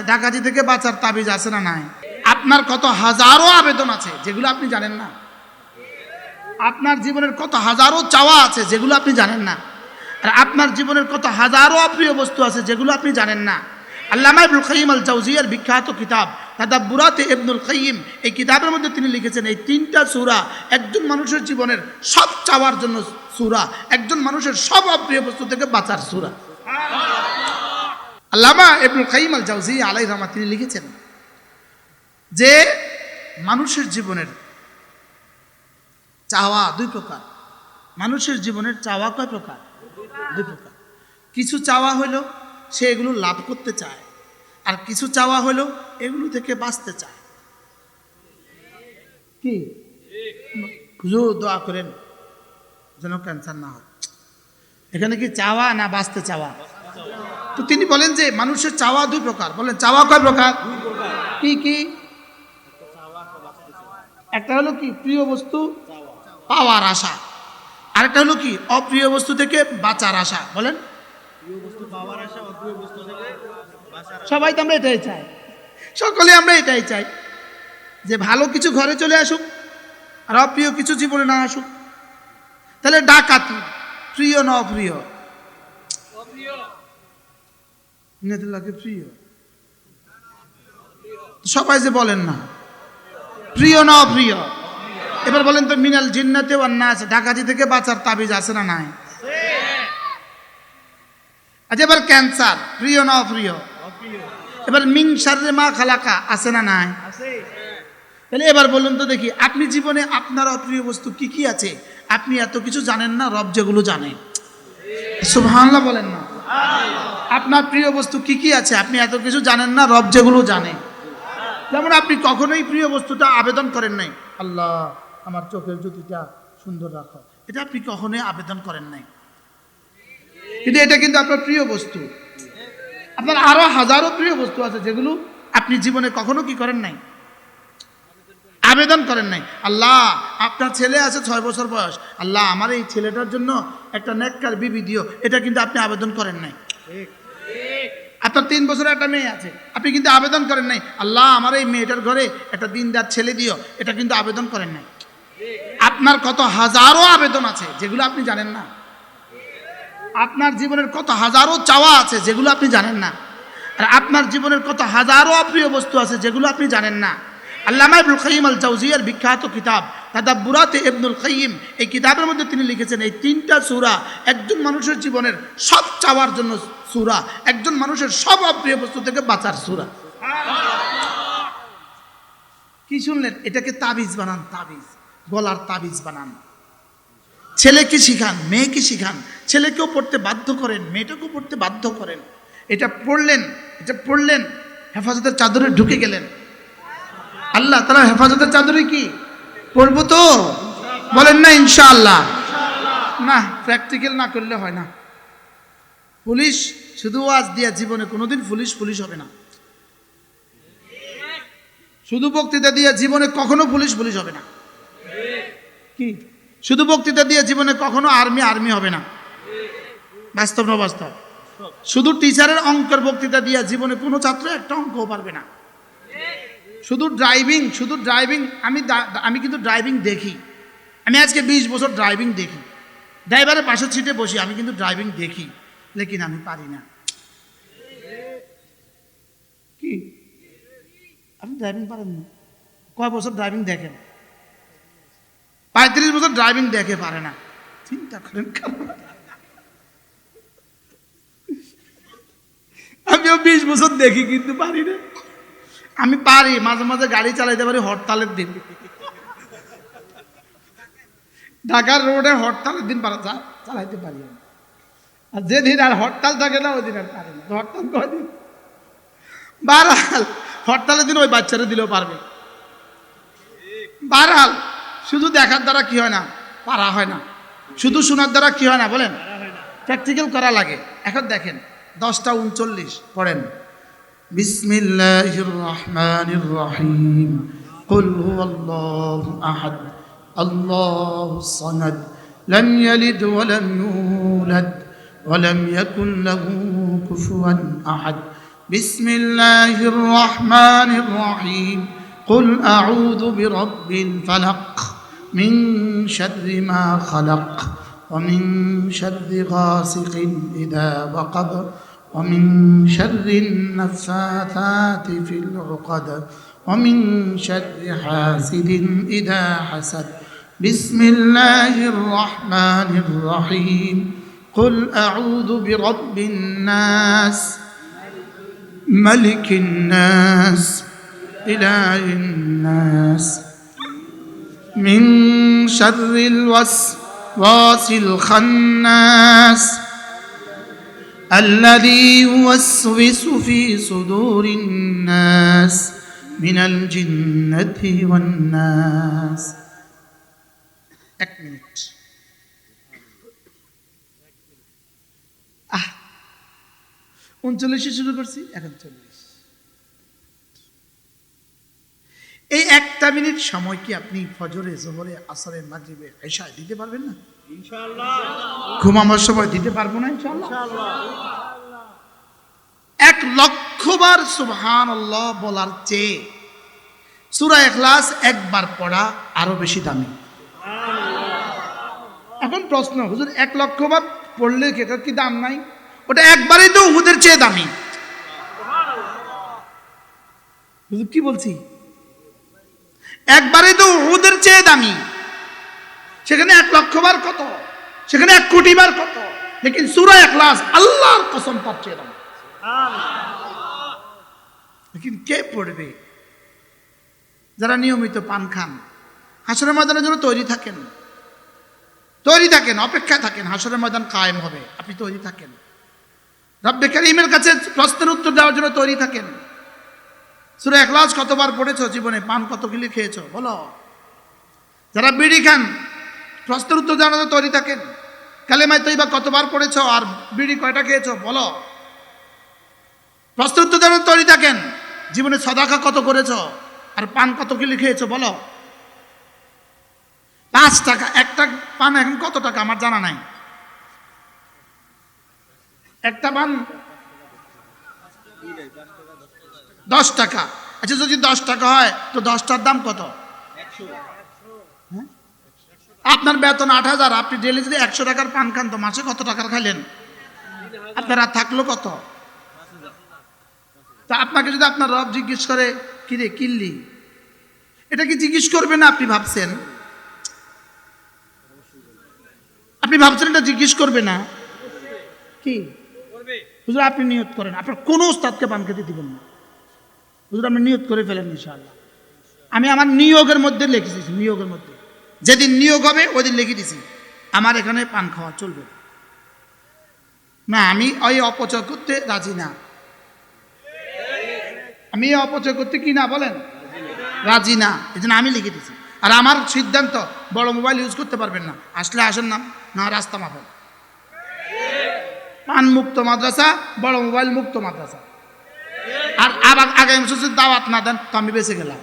ডাকাতি থেকে বাঁচার তাবিজ আছে না নাই? আপনার কত হাজারো আবেদন আছে যেগুলো আপনি জানেন না। আপনার জীবনের কত হাজারো চাওয়া আছে যেগুলো আপনি জানেন না। আর আপনার জীবনের কত হাজারো অপ্রিয় বস্তু আছে যেগুলো আপনি জানেন না। আল্লামা ইবনুল কাইয়িম আল জাওজিয়ার বিখ্যাত কিতাব তাদাব্বুরাতে ইবনুল কাইয়িম, এই কিতাবের মধ্যে তিনি লিখেছেন এই তিনটা সূরা একজন মানুষের জীবনের সব চাওয়ার জন্য সূরা, একজন মানুষের সব অপ্রিয় বস্তু থেকে বাঁচার সূরা। আল্লামা ইবনুল কাইয়িম আল জাওজিয়া আলাইহির রাহমাত তিনি লিখেছেন যে মানুষের জীবনের চাওয়া দুই প্রকার। মানুষের জীবনের চাওয়া কয় প্রকার? দুই প্রকার। কিছু চাওয়া হলো সে এগুলো লাভ করতে চায়, আর কিছু চাওয়া হলো এগুলো থেকে বাঁচতে চায়। কি হুজুর দোয়া করেন যেন ক্যান্সার না হয়, এখানে কি চাওয়া না বাঁচতে চাওয়া? তো তিনি বলেন যে মানুষের চাওয়া দুই প্রকার। বলেন চাওয়া কয় প্রকার? কি কি? একটা হলো কি প্রিয় বস্তু পাওয়ার আশা, আরেকটা হলো কি অপ্রিয় বস্তু থেকে বাঁচার আশা। বলেন সবাই তো আমরা এটাই চাই, সকলে আমরা এটাই চাই যে ভালো কিছু ঘরে চলে আসুক আর অপ্রিয় কিছু জীবনে না আসুক। তাহলে ডাকাতি প্রিয় না অপ্রিয়? লাগে প্রিয়। সবাই যে বলেন না প্রিয় না অপ্রিয়? এবার বলেন তো মিনাল জিন্নাতে ওয়ান নাস, ডাকাতি থেকে বাঁচার তাবিজ আছে না নাই? আচ্ছা এবার ক্যান্সার প্রিয় না অপ্রিয়? এবার মিন শাররি মা খালাকা আছে না নাই? তাহলে এবার বলুন তো দেখি আপনি জীবনে আপনার অপ্রিয় বস্তু কি কি আছে? আপনি এত কিছু জানেন না, রব যেগুলো জানে। সুবহানাল্লাহ বলেন না। আপনার প্রিয় বস্তু কি কি আছে? আপনি এত কিছু জানেন না, রব যেগুলো জানে। যেমন আপনি কখনোই প্রিয় বস্তুটা আবেদন করেন নাই, আল্লাহ আমার চোখের জ্যোতিটা সুন্দর রাখো, এটা আপনি কখনোই আবেদন করেন নাই, কিন্তু এটা কিন্তু আপনার প্রিয় বস্তু। আপনার আরো হাজারো প্রিয় বস্তু আছে যেগুলো আপনি জীবনে কখনো কি করেন নাই, আবেদন করেন নাই। আল্লাহ আপনার ছেলে আছে 6 বছর বয়স, আল্লাহ আমার এই ছেলেটার জন্য একটা নেককার বিবি দিও, এটা কিন্তু আপনি আবেদন করেন নাই। আপনার 3 বছরের একটা মেয়ে আছে, আপনি কিন্তু আবেদন করেন নাই, আল্লাহ আমার এই মেয়েটার ঘরে একটা দিনদার ছেলে দিও, এটা কিন্তু আবেদন করেন নাই। আপনার কত হাজারো আবেদন আছে যেগুলো আপনি জানেন না। আপনার জীবনের কত হাজারো চাওয়া আছে যেগুলো আপনি জানেন না। আর আপনার জীবনের কত হাজারো অপ্রিয় বস্তু আছে যেগুলো আপনি জানেন না। আল্লামা ইবনুল কাইয়িম আল জাওজিয়ার বিখ্যাত কিতাব তাদাব্বুরাতে ইবনুল কাইয়িম, এই কিতাবের মধ্যে তিনি লিখেছেন এই তিনটা সূরা একজন মানুষের জীবনের সব চাওয়ার জন্য সূরা, একজন মানুষের সব অপ্রিয় বস্তু থেকে বাঁচার সূরা। কি শুনলেন? এটাকে তাবিজ বানান, তাবিজ, গলার তাবিজ বানান। ছেলেকে শিখান, মেয়েকে শিখান, ছেলেকেও পড়তে বাধ্য করেন, মেয়েটাকেও পড়তে বাধ্য করেন। এটা পড়লেন হেফাজতের চাদরে ঢুকে গেলেন, আল্লাহ তাআলা হেফাজতের চাদরে কি পড়বো তো? বলেন না ইনশাআল্লাহ? না, প্র্যাকটিক্যাল না করলে হয় না। পুলিশ শুধু ওয়াজ দিয়া জীবনে কোনোদিন পুলিশ হবে না। শুধু বক্তৃতা দিয়ে জীবনে কখনো পুলিশ হবে না। কি শুধু বক্তৃতা দিয়ে জীবনে কখনো আর্মি হবে না? বাস্তব না বাস্তব? শুধু টিচারের অঙ্কের বক্তৃতা দিয়ে জীবনে কোনো ছাত্র একটা অঙ্কও পারবে না। শুধু ড্রাইভিং আমি কিন্তু ড্রাইভিং দেখি, আমি আজকে 20 বছর ড্রাইভিং দেখি, ড্রাইভারের পাশের সিটে বসি, আমি কিন্তু ড্রাইভিং দেখি, লেকিন আমি পারি না। কি আপনি ড্রাইভিং পারেন না? কয় বছর ড্রাইভিং দেখেন? 35 বছর ড্রাইভিং দেখে পারে না। চিন্তা করেন। আমিও 20 বছর দেখি কিন্তু পারি না। আমি পারি মাঝে মাঝে গাড়ি চালাইতে পারি হরতালের দিন, ঢাকার রোডে হরতালের দিন চালাইতে পারি, আর যেদিন আর হরতাল থাকে না ওই দিন আর পারি না। হরতাল কয়দিন? বারহাল হরতালের দিন ওই বাচ্চারা দিলেও পারবে। বারহাল শুধু দেখার দ্বারা কি হয় না, পারা হয় না। শুধু শোনার দ্বারা কি হয় না বলেন? প্র্যাকটিক্যাল করা লাগে। এখন দেখেন 10:39 পড়েন। বিসমিল্লাহির রহমানির রহিম। কুল হুয়াল্লাহু আহাদ আল্লাহুস সামাদ লাম ইয়ালিদ ওয়া লাম ইউলাদ ওয়া লাম ইয়াকুল লাহু কুফুয়ান আহাদ। বিসমিল্লাহির রহমানির রহিম কুল আউযু বিরাব্বিল ফালাক মিন শাররি মা খালাক ওয়া মিন শাররি গাসিকিন ইযা ওয়াকাব ওয়া মিন শাররিন নাফাসাতি ফিল উকাদ ওয়া মিন শাররি হাসিদিন ইযা হাসাদ বিসমিল্লাহির রহমানির রহিম কুল আউযু বিরাব্বিন নাস ملك الناس إله الناس من شر الوسواس الخناس الذي يوسوس في صدور الناس من الجنة والناس. 1 মিনিট. উনচল্লিশে শুরু করছি, এখন 40। এই 1টা মিনিট সময় কি আপনি ফজরে, জোহরে, আসরে, মাগরিবে, ইশায় দিতে পারবেন না? ইনশাআল্লাহ। ঘুমানোর সময় দিতে পারবো না? ইনশাআল্লাহ। 1 লক্ষ বার সুবহানাল্লাহ বলার চেয়ে সূরা ইখলাস একবার পড়া আরো বেশি দামি। এখন প্রশ্ন, হুজুর 1 লক্ষ বার পড়লে এটার কি দাম নাই? ওটা একবারই তো উহুদের চেয়ে দামি। হুজুর কি বলছি? একবারই তো উহুদের চেয়ে দামি। সেখানে 1 লক্ষ বার কত, সেখানে 1 কোটি বার কত, লেকিন সূরা ইখলাস আল্লাহর কসম তার চেয়ে দামি। লেকিন কে পড়বে? যারা নিয়মিত পান খান, হাসরের ময়দানের জন্য তৈরি থাকেন, অপেক্ষায় থাকেন, হাসরের ময়দান কায়েম হবে, আপনি তৈরি থাকেন। রব্বে কারীমের কাছে প্রশ্নের উত্তর দেওয়ার জন্য তৈরি থাকেন। সূরা ইখলাস কতবার পড়েছো জীবনে? পান কত কিলো খেয়েছো বলো? যারা বিড়ি খান, প্রশ্নের উত্তর দেওয়ার জন্য তৈরি থাকেন। কালেমায়ে তয়্যিবা কতবার পড়েছো আর বিড়ি কয়টা খেয়েছো বলো? প্রশ্নের উত্তর দেওয়ার জন্য তৈরি থাকেন। জীবনে সাদাকা কত করেছো আর পান কত কিলো খেয়েছো বলো? 5 টাকা একটা পান এখন কত টাকা আমার জানা নাই। একটা পান 10 টাকা। আচ্ছা, যদি 10 টাকা হয় তো 10টার দাম কত? 100। আপনার বেতন 8,000, আপনি ডেলি যদি 100 টাকার পান খান তো মাসে কত টাকার খাইলেন? আপনার আর থাকলো কত? তা আপনাকে যদি আপনার রব জিজ্ঞেস করে কি রে কিনলি, এটা কি জিজ্ঞেস করবে না? আপনি ভাবছেন এটা জিজ্ঞেস করবে না? কি হুজুর আপনি নিয়ত করেন, আপনার কোনো উস্তাদকে পান খেতে দিবেন না। হুজুর আপনি নিয়ত করে ফেলেন ইনশাআল্লাহ। আমি আমার নিয়োগের মধ্যে লিখে দিয়েছি, নিয়োগের মধ্যে যেদিন নিয়োগ হবে ওই দিন লিখে দিয়েছি আমার এখানে পান খাওয়া চলবে না। আমি ওই অপচয় করতে রাজি না। আমি অপচয় করতে কি না বলেন? রাজি না। এই জন্য আমি লিখে দিয়েছি। আর আমার সিদ্ধান্ত, বড় মোবাইল ইউজ করতে পারবেন না, আসলে আসেন না রাস্তা মাপেন। পান মুক্ত মাদ্রাসা, বড় মোবাইল মুক্ত মাদ্রাসা। আর আবার আগামী বছর দাওয়াত না দেন তো আমি বেঁচে গেলাম।